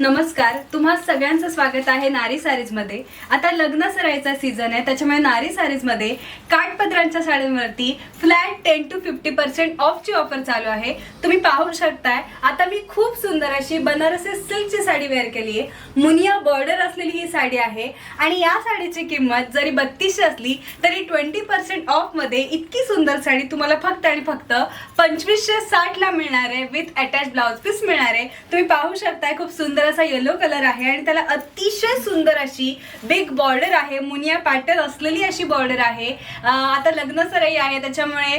नमस्कार, तुम्हा सगळ्यांचं स्वागत आहे नारी सारीज मध्ये। आता लग्न सराईचा सीझन आहे, त्याच्यामुळे नारी सारीज मध्ये काठपदरांच्या साड्यांवरती फ्लॅट 10 to 50% ऑफ ची ऑफर चालू आहे। तुम्ही पाहू शकताय, आता मी खूप सुंदर अशी बनारसी सिल्कची साडी वेअर केली आहे। मुनिया बॉर्डर असलेली ही साडी आहे आणि या साडीची किंमत जरी 3200 असली तरी 20% ऑफ मध्ये इतकी सुंदर साडी तुम्हाला फक्त आणि फक्त 2560 ला मिळणार आहे। विथ अटॅच ब्लाउज पीस मिळणार आहे। तुम्ही पाहू शकताय, खूप सुंदर असा येलो कलर आहे आणि त्याला अतिशय सुंदर अशी बिग बॉर्डर आहे। मुनिया पॅटर्न असलेली अशी बॉर्डर आहे। आता लग्न सराई आहे, त्याच्यामुळे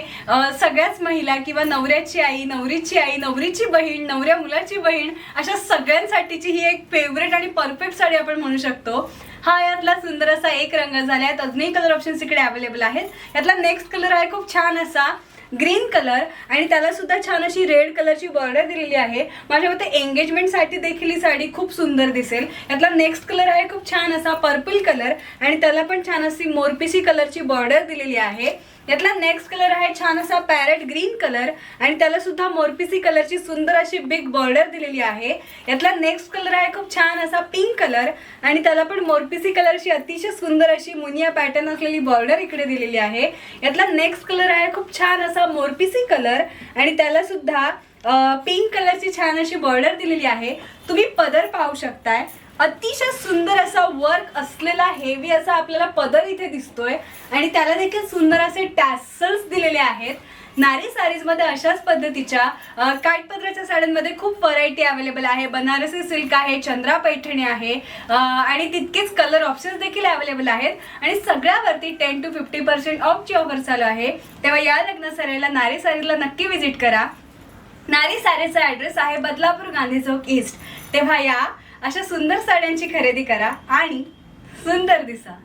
सगळ्याच महिला किंवा नवऱ्याची आई, नवरीची आई, नवरीची बहीण, नवऱ्या मुलाची बहीण अशा सगळ्यांसाठीची ही एक फेवरेट आणि परफेक्ट साडी आपण म्हणू शकतो। हा यातला सुंदर असा एक रंग झाला आहे। अजूनही कलर ऑप्शन्स इकडे अवेलेबल आहेत। यातला नेक्स्ट कलर आहे खूप छान असा ग्रीन कलर आणि त्याला सुद्धा छान अशी रेड कलरची बॉर्डर दिलेली आहे। माझ्या मते एंगेजमेंट साठी देखील ही साडी खूप सुंदर दिसेल। यातला नेक्स्ट कलर आहे खूप छान असा पर्पल कलर आणि त्याला पण छान अशी मोरपिसी कलरची बॉर्डर दिलेली आहे। यातला नेक्स्ट कलर आहे छान असा पॅरेट ग्रीन कलर आणि त्याला सुद्धा मोरपिसी कलरची सुंदर अशी बिग बॉर्डर दिलेली आहे। यातला नेक्स्ट कलर आहे खूप छान असा पिंक कलर आणि त्याला पण मोरपिसी कलरची अतिशय सुंदर अशी मुनिया पॅटर्न असलेली बॉर्डर इकडे दिलेली आहे। यातला नेक्स्ट कलर आहे खूप छान असा मोरपिसी कलर आणि त्याला सुद्धा पिंक कलरची छान अशी बॉर्डर दिलेली आहे। तुम्ही पदर पाहू शकताय, अतिशय सुंदर असा वर्क असलेला हेवी असा आपल्याला पदर इथे दिसतोय आणि त्याला देखील सुंदर असे टॅसल्स दिलेले आहेत। नारी सारीज मध्ये अशाच पद्धतीच्या काठपदराच्या साड्यांमध्ये खूप व्हरायटी अवेलेबल आहे। बनारसी सिल्क आहे, चंद्रा पैठणी आहे आणि तितकेच कलर ऑप्शन्स देखील अवेलेबल आहेत आणि सगळ्यावरती 10 to 50% ऑफ ची ऑफर चालू आहे। तेव्हा या लग्न सराईला नारी सारीजला नक्की विजिट करा। नारी सारीचा ऍड्रेस आहे बदलापूर गांधी चौक ईस्ट। तेव्हा या अशा सुंदर साड्यांची खरेदी करा आणि सुंदर दिसा।